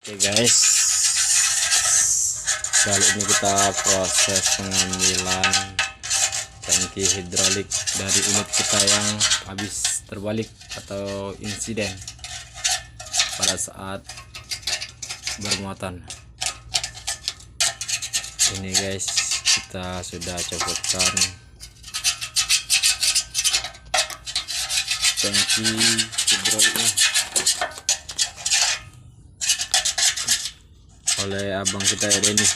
Oke guys, kali ini kita proses pengambilan tangki hidrolik dari unit kita yang habis terbalik atau insiden pada saat bermuatan. Ini guys, kita sudah copotkan tangki hidroliknya oleh abang kita ya Denny.